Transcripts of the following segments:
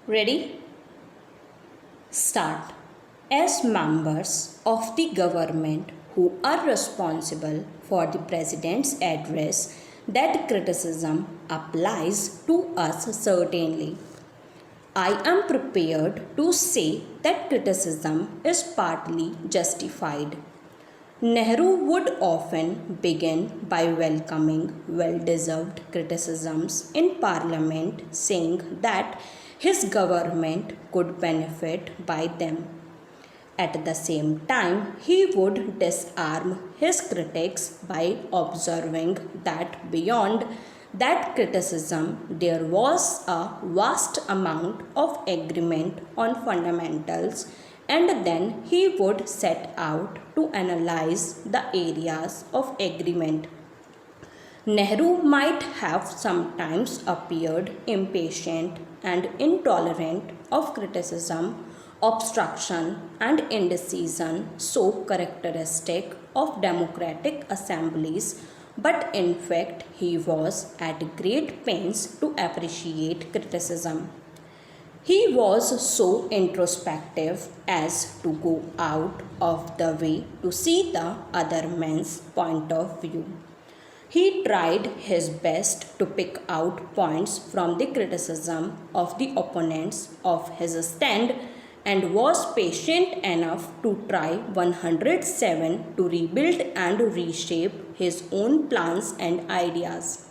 Ready? Start. As members of the government who are responsible for the President's address, that criticism applies to us certainly. I am prepared to say that criticism is partly justified. Nehru would often begin by welcoming well deserved criticisms in Parliament, saying that his government could benefit by them. At the same time, he would disarm his critics by observing that beyond that criticism, there was a vast amount of agreement on fundamentals, and then he would set out to analyze the areas of agreement. Nehru might have sometimes appeared impatient and intolerant of criticism, obstruction, and indecision so characteristic of democratic assemblies, but in fact he was at great pains to appreciate criticism. He was so introspective as to go out of the way to see the other man's point of view. He tried his best to pick out points from the criticism of the opponents of his stand and was patient enough to try 107 to rebuild and reshape his own plans and ideas.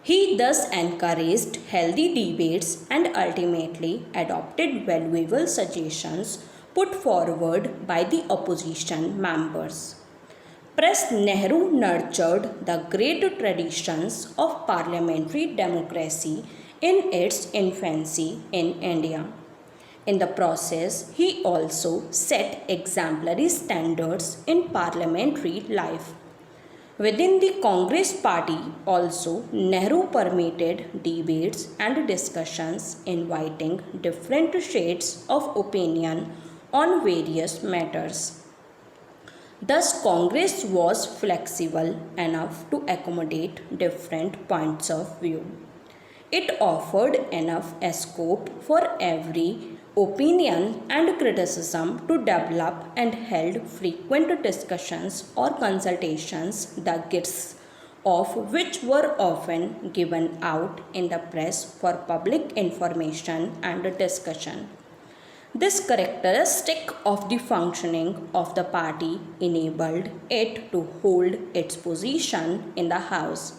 He thus encouraged healthy debates and ultimately adopted valuable suggestions put forward by the opposition members. President Nehru nurtured the great traditions of parliamentary democracy in its infancy in India. In the process, he also set exemplary standards in parliamentary life. Within the Congress party also, Nehru permitted debates and discussions inviting different shades of opinion on various matters. Thus, Congress was flexible enough to accommodate different points of view. It offered enough scope for every opinion and criticism to develop and held frequent discussions or consultations, the gist of which were often given out in the press for public information and discussion. This characteristic of the functioning of the party enabled it to hold its position in the House.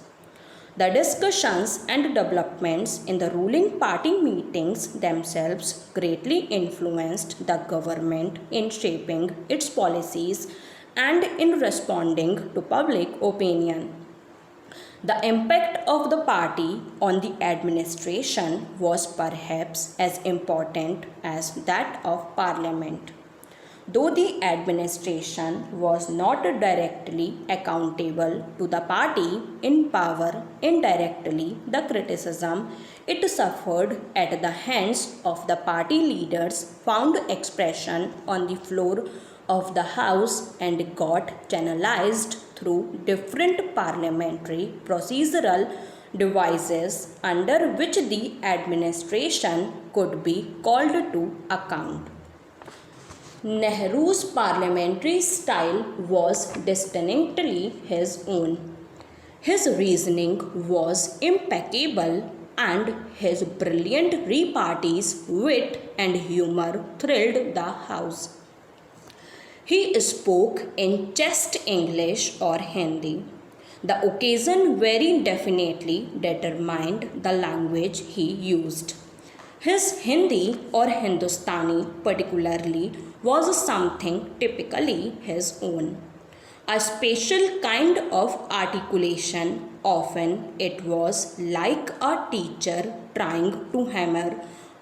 The discussions and developments in the ruling party meetings themselves greatly influenced the government in shaping its policies and in responding to public opinion. The impact of the party on the administration was perhaps as important as that of Parliament. Though the administration was not directly accountable to the party in power, indirectly the criticism it suffered at the hands of the party leaders found expression on the floor of the House and got channelized through different parliamentary procedural devices under which the administration could be called to account. Nehru's parliamentary style was distinctly his own. His reasoning was impeccable and his brilliant repartees, wit and humor thrilled the House. He spoke in chaste English or Hindi. The occasion very definitely determined the language he used. His Hindi or Hindustani particularly was something typically his own. A special kind of articulation, often it was like a teacher trying to hammer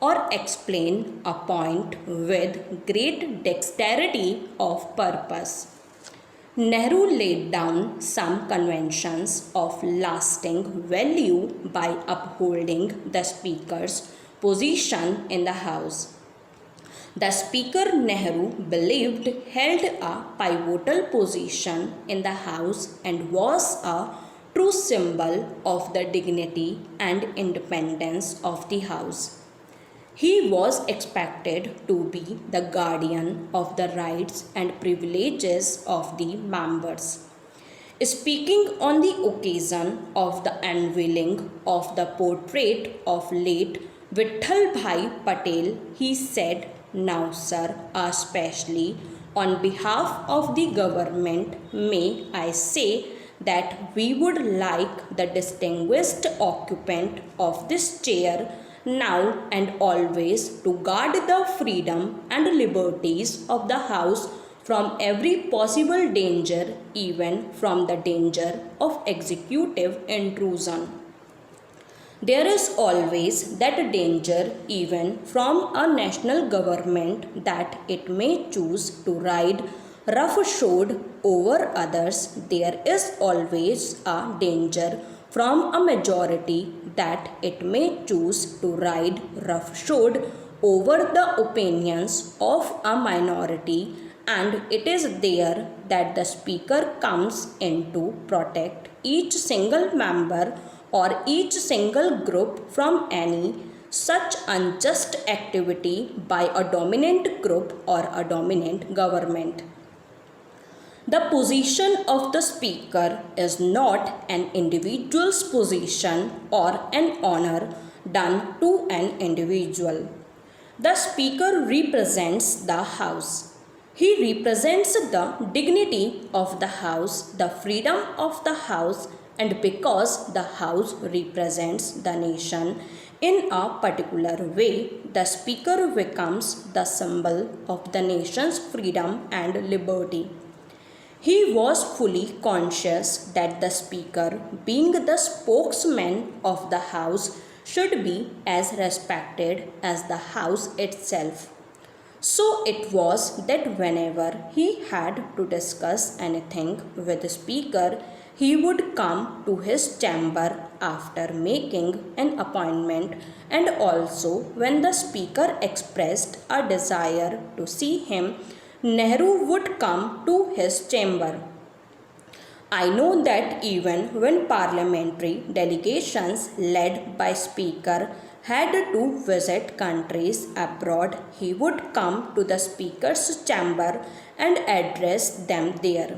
or explain a point with great dexterity of purpose. Nehru laid down some conventions of lasting value by upholding the Speaker's position in the House. The Speaker Nehru believed held a pivotal position in the House and was a true symbol of the dignity and independence of the House. He was expected to be the guardian of the rights and privileges of the members. Speaking on the occasion of the unveiling of the portrait of late Vitthal Bhai Patel, he said, "Now, sir, especially on behalf of the government, may I say that we would like the distinguished occupant of this chair now and always to guard the freedom and liberties of the House from every possible danger, even from the danger of executive intrusion. There is always that danger, even from a national government, that it may choose to ride roughshod over others. There is always a danger from a majority that it may choose to ride roughshod over the opinions of a minority, and it is there that the Speaker comes in to protect each single member or each single group from any such unjust activity by a dominant group or a dominant government. The position of the Speaker is not an individual's position or an honor done to an individual. The Speaker represents the House. He represents the dignity of the House, the freedom of the House, and because the House represents the nation in a particular way, the Speaker becomes the symbol of the nation's freedom and liberty. He was fully conscious that the Speaker, being the spokesman of the House, should be as respected as the House itself. So it was that whenever he had to discuss anything with the Speaker, he would come to his chamber after making an appointment, and also when the Speaker expressed a desire to see him, Nehru would come to his chamber. I know that even when parliamentary delegations led by Speaker had to visit countries abroad, he would come to the Speaker's chamber and address them there.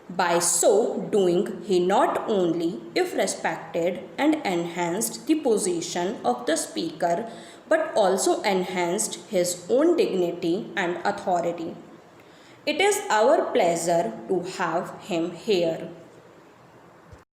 By so doing, he not only, if respected and enhanced the position of the Speaker, but also enhanced his own dignity and authority. It is our pleasure to have him here.